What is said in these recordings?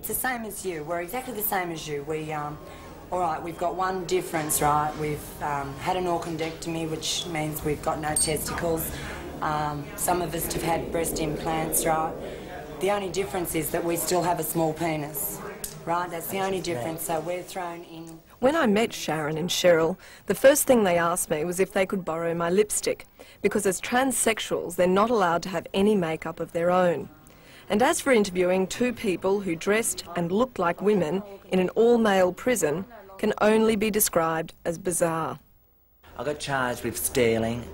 It's the same as you. We're exactly the same as you. All right, we've got one difference, right? We've had an orchidectomy, which means we've got no testicles. Some of us have had breast implants, right? The only difference is that we still have a small penis, right? That's the only difference, so we're thrown in. When I met Sharon and Cheryl, the first thing they asked me was if they could borrow my lipstick, because as transsexuals, they're not allowed to have any makeup of their own. And as for interviewing two people who dressed and looked like women in an all-male prison, can only be described as bizarre. I got charged with stealing,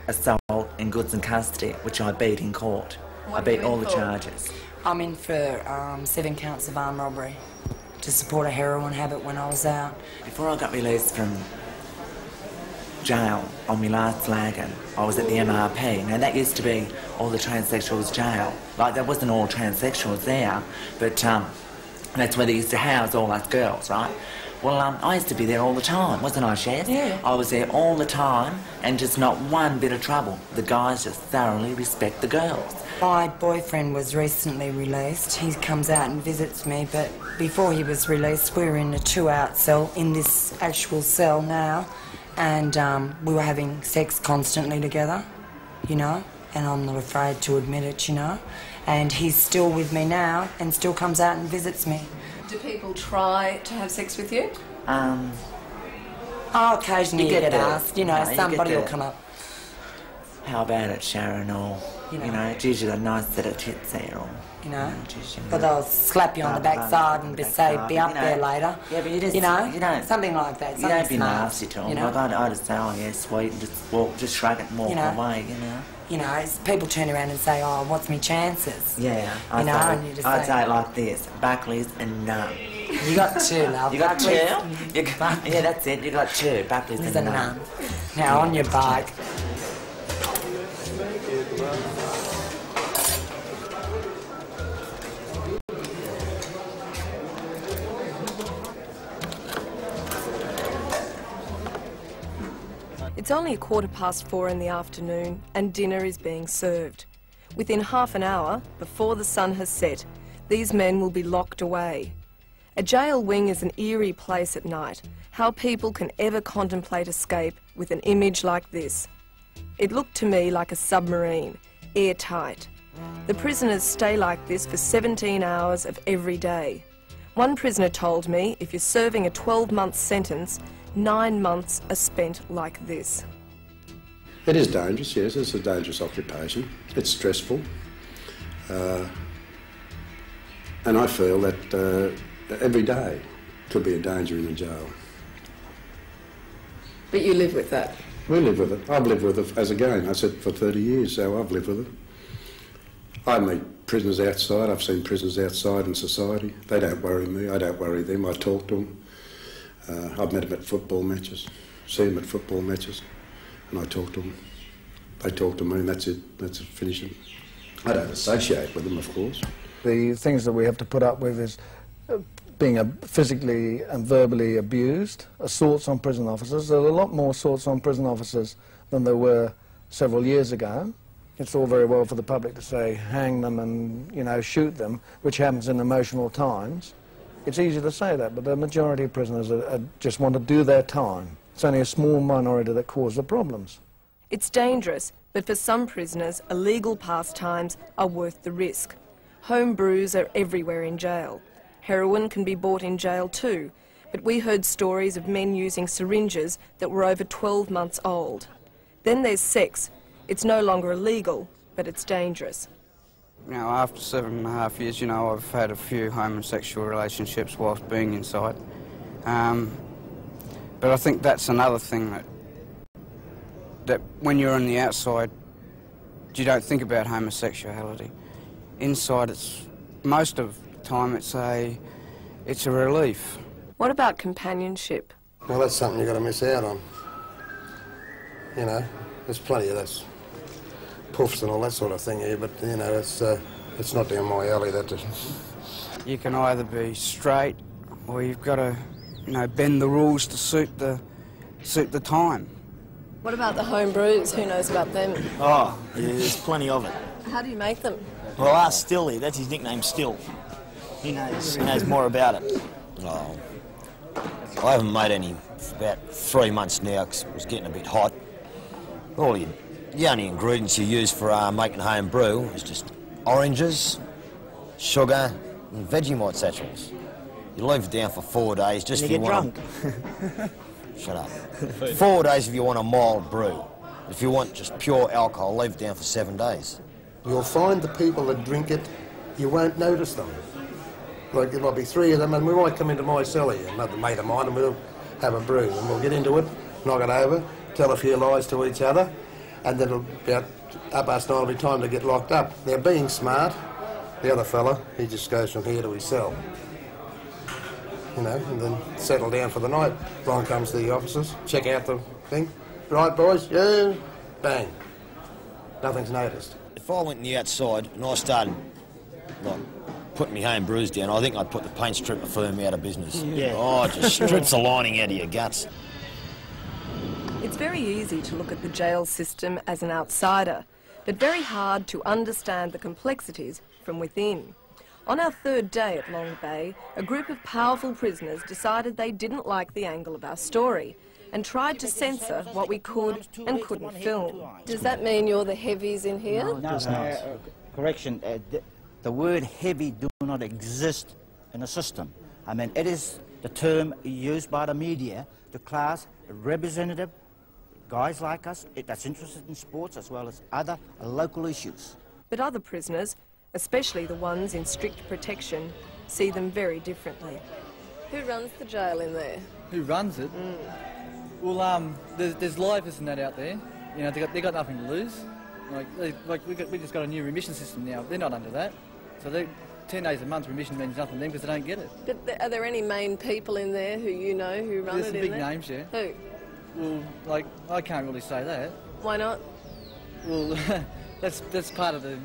assault and goods in custody, which I beat in court. I beat all the charges. I'm in for 7 counts of armed robbery to support a heroin habit when I was out. Before I got released from jail on my last flagon, I was at the M.R.P. Now that used to be all the transsexuals jail. Like there wasn't all transsexuals there, but that's where they used to house all us girls, right? Well, I used to be there all the time, wasn't I, Chef? Yeah. I was there all the time and just not one bit of trouble. The guys just thoroughly respect the girls. My boyfriend was recently released. He comes out and visits me, but before he was released, we were in a 2-out cell, in this actual cell now, and we were having sex constantly together, you know, and I'm not afraid to admit it, you know, and he's still with me now and still comes out and visits me. Do people try to have sex with you? Occasionally you get asked, you know, somebody will come up. How about it, Sharon? Or, you know, geez, you got a nice set of tits there, or... You know, but they'll slap you on the backside and say, be up there later. Yeah, but you just, you know, something like that. You don't be nasty to them. You know? Like I just say, oh yeah, sweet, and just walk, just shrug it and walk away, you know. You know, people turn around and say, oh, what's me chances? Yeah, I'd say it like this, Buckley's and none. You got 2, love. You got 2? Yeah, that's it, you got 2, Buckley's and none. Now, on your bike. It's only 4:15 in the afternoon and dinner is being served. Within half an hour, before the sun has set, these men will be locked away. A jail wing is an eerie place at night. How people can ever contemplate escape with an image like this. It looked to me like a submarine, airtight. The prisoners stay like this for 17 hours of every day. One prisoner told me if you're serving a 12-month sentence, 9 months are spent like this. It is dangerous, yes, it's a dangerous occupation. It's stressful. And I feel that every day could be a danger in the jail. But you live with that? We live with it. I've lived with it, as again, I said for 30 years, so I've lived with it. I meet prisoners outside, I've seen prisoners outside in society. They don't worry me, I don't worry them, I talk to them. I've met them at football matches, see them at football matches, and I talk to them. They talk to me and that's it, that's it, finish it. I don't associate with them, of course. The things that we have to put up with is being physically and verbally abused, assaults on prison officers. There are a lot more assaults on prison officers than there were several years ago. It's all very well for the public to say hang them and, you know, shoot them, which happens in emotional times. It's easy to say that, but the majority of prisoners just want to do their time. It's only a small minority that cause the problems. It's dangerous, but for some prisoners, illegal pastimes are worth the risk. Home brews are everywhere in jail. Heroin can be bought in jail too, but we heard stories of men using syringes that were over 12 months old. Then there's sex. It's no longer illegal, but it's dangerous. You know, after 7.5 years, you know, I've had a few homosexual relationships whilst being inside. But I think that's another thing that when you're on the outside, you don't think about homosexuality. Inside, most of the time, it's a relief. What about companionship? Well, that's something you've got to miss out on. You know, there's plenty of this. Puffs and all that sort of thing here, but you know, it's not down my alley. That you can either be straight, or you've got to, you know, bend the rules to suit the time. What about the home brews? Who knows about them? Oh, yeah, there's plenty of it. How do you make them? Well, ask Stilly. That's his nickname, Still. He knows more about it. Oh, I haven't made any for about 3 months now because it was getting a bit hot. The only ingredients you use for making home brew is just oranges, sugar and Vegemite satchels. You leave it down for 4 days just if you want drunk. Shut up. 4 days if you want a mild brew. If you want just pure alcohol, leave it down for 7 days. You'll find the people that drink it, you won't notice them. Like, there might be 3 of them, and we might come into my cellar, another mate of mine, and we'll have a brew, and we'll get into it, knock it over, tell a few lies to each other, and then about 9:30 will be time to get locked up. They're being smart. The other fella, he just goes from here to his cell. You know, and then settle down for the night. Ron comes to the officers, check out the thing. Right, boys? Yeah. Bang. Nothing's noticed. If I went in the outside and I started like putting my home brews down, I think I'd put the paint stripper firm out of business. Yeah. Oh, it just strips the lining out of your guts. It's very easy to look at the jail system as an outsider, but very hard to understand the complexities from within. On our 3rd day at Long Bay, a group of powerful prisoners decided they didn't like the angle of our story and tried to censor what we could and couldn't film. Does that mean you're the heavies in here? No, correction. The word heavy do not exist in the system. I mean, it is the term used by the media to class representative guys like us that's interested in sports as well as other local issues. But other prisoners, especially the ones in strict protection, see them very differently. Who runs the jail in there? Who runs it? Well, there's lifers and that out there. You know, they got nothing to lose. We just got a new remission system now. They're not under that. So 10 days a month remission means nothing to them because they don't get it. But are there any main people in there who you know who run it in there? There's some big names, yeah. Who? Well, like, I can't really say that. Why not? Well, that's part of the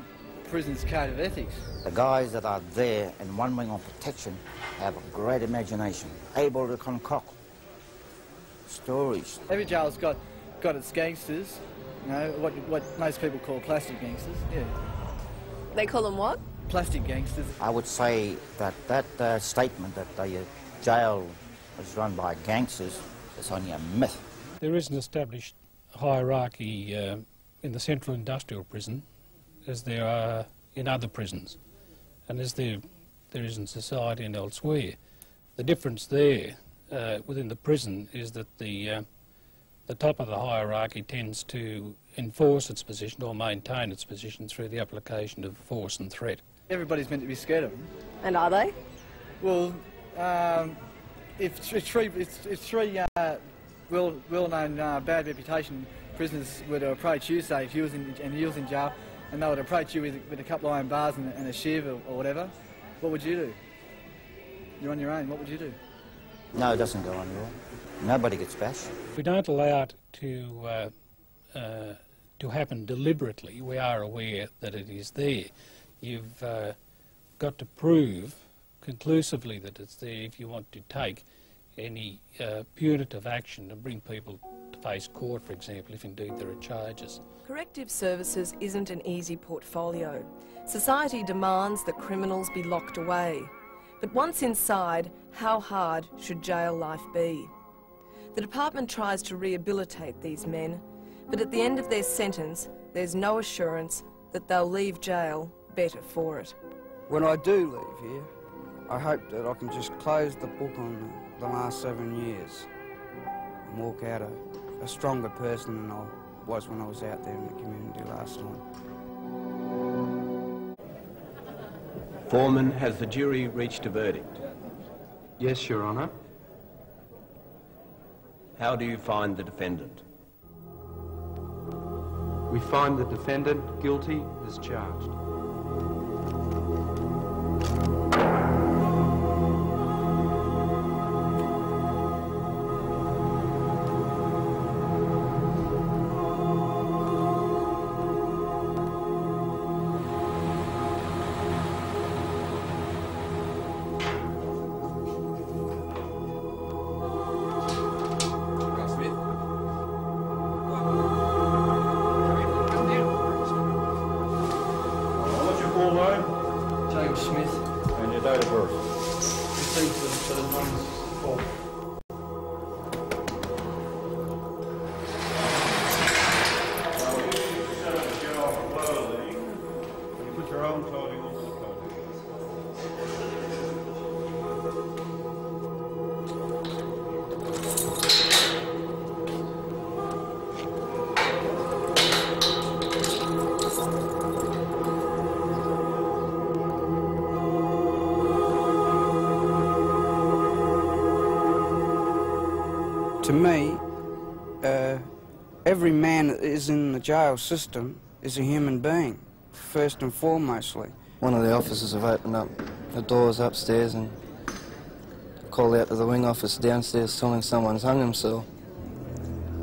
prison's code of ethics. The guys that are there in one wing on protection have a great imagination, able to concoct stories. Every jail's got its gangsters, you know, what most people call plastic gangsters, yeah. They call them what? Plastic gangsters. I would say that statement that the jail is run by gangsters is only a myth. There is an established hierarchy in the Central Industrial Prison, as there are in other prisons, and as there is in society and elsewhere. The difference there within the prison is that the top of the hierarchy tends to enforce its position or maintain its position through the application of force and threat. Everybody's meant to be scared of them. And are they? Well, if three well-known bad reputation prisoners were to approach you, say if you was in jail, and they would approach you with a couple of iron bars and a shiv or whatever, what would you do? You're on your own. What would you do? No, it doesn't go on your own. Nobody gets bashed. We don't allow it to happen deliberately. We are aware that it is there. You've got to prove conclusively that it's there if you want to take any punitive action and bring people to face court, for example, if indeed there are charges. Corrective services isn't an easy portfolio. Society demands that criminals be locked away. But once inside, how hard should jail life be? The department tries to rehabilitate these men, but at the end of their sentence, there's no assurance that they'll leave jail better for it. When I do leave here, I hope that I can just close the book on the last 7 years and walk out a stronger person than I was when I was out there in the community last time. Foreman, has the jury reached a verdict? Yes, Your Honour. How do you find the defendant? We find the defendant guilty as charged. pieces, but one's full. Put your own clothing onto the clothing. To me, every man that is in the jail system is a human being, first and foremostly. One of the officers have opened up the doors upstairs and called out to the wing officer downstairs telling someone's hung himself.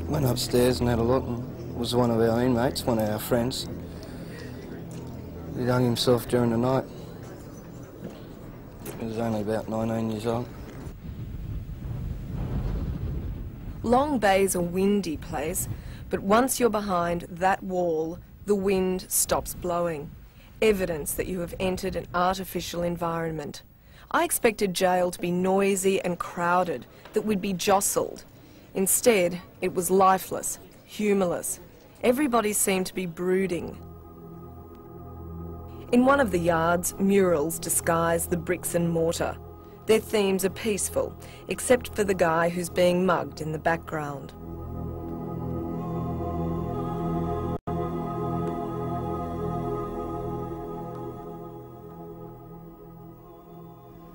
Went upstairs and had a look, and it was one of our inmates, one of our friends. He'd hung himself during the night. He was only about 19 years old. Long Bay's a windy place, but once you're behind that wall, the wind stops blowing. Evidence that you have entered an artificial environment. I expected jail to be noisy and crowded, that we'd be jostled. Instead, it was lifeless, humourless. Everybody seemed to be brooding. In one of the yards, murals disguise the bricks and mortar. Their themes are peaceful, except for the guy who's being mugged in the background.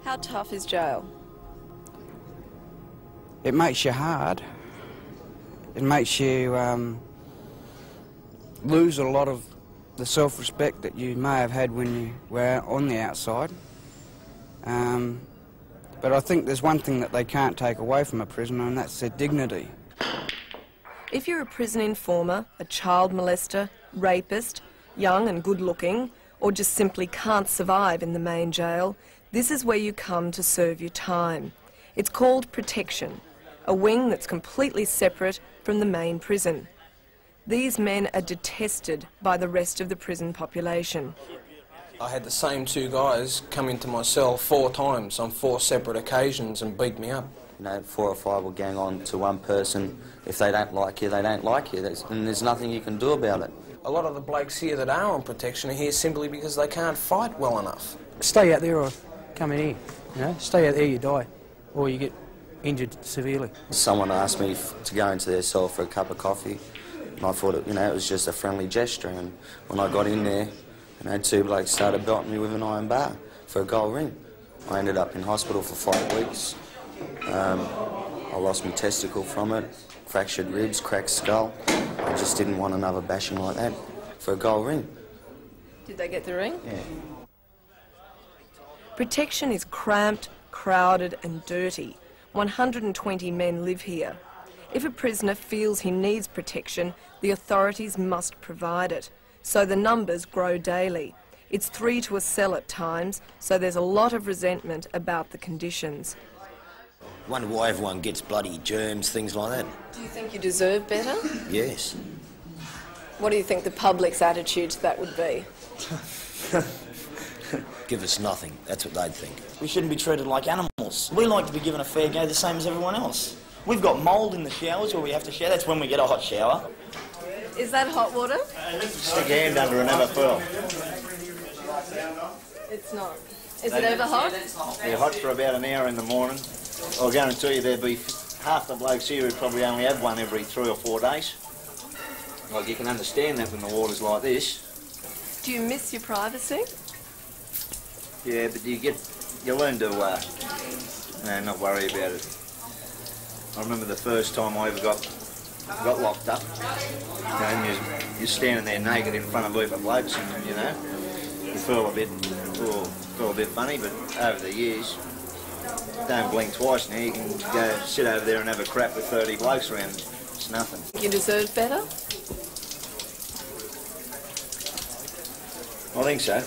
How tough is jail? It makes you hard. It makes you lose a lot of the self-respect that you may have had when you were on the outside. But I think there's one thing that they can't take away from a prisoner, and that's their dignity. If you're a prison informer, a child molester, rapist, young and good-looking, or just simply can't survive in the main jail, this is where you come to serve your time. It's called protection, a wing that's completely separate from the main prison. These men are detested by the rest of the prison population. I had the same two guys come into my cell 4 times on 4 separate occasions and beat me up. You know, 4 or 5 will gang on to one person. If they don't like you, they don't like you. And there's nothing you can do about it. A lot of the blokes here that are on protection are here simply because they can't fight well enough. Stay out there or come in here, you know? Stay out there, you die, or you get injured severely. Someone asked me to go into their cell for a cup of coffee, and I thought, it was just a friendly gesture, and when I got in there, 2 blokes started belting me with an iron bar for a gold ring. I ended up in hospital for 5 weeks. I lost my testicle from it, fractured ribs, cracked skull. I just didn't want another bashing like that for a gold ring. Did they get the ring? Yeah. Protection is cramped, crowded and dirty. 120 men live here. If a prisoner feels he needs protection, the authorities must provide it. So the numbers grow daily. It's 3 to a cell at times, so there's a lot of resentment about the conditions. Wonder why everyone gets bloody germs, things like that. Do you think you deserve better? Yes. What do you think the public's attitude to that would be? Give us nothing, that's what they'd think. We shouldn't be treated like animals. We like to be given a fair go the same as everyone else. We've got mould in the showers where we have to shower, that's when we get a hot shower. Is that hot water? Stick your hand under and have a furl. It's not. Is it ever hot? They're hot for about an hour in the morning. I'll guarantee you there'll be half the blokes here who probably only have one every 3 or 4 days. Like, you can understand that when the water's like this. Do you miss your privacy? Yeah, but you learn to not worry about it. I remember the first time I ever got locked up. And you're standing there naked in front of a heap of blokes, and you feel a bit funny. But over the years, don't blink twice now. You can go sit over there and have a crap with 30 blokes around. It's nothing. You deserve better? I think so.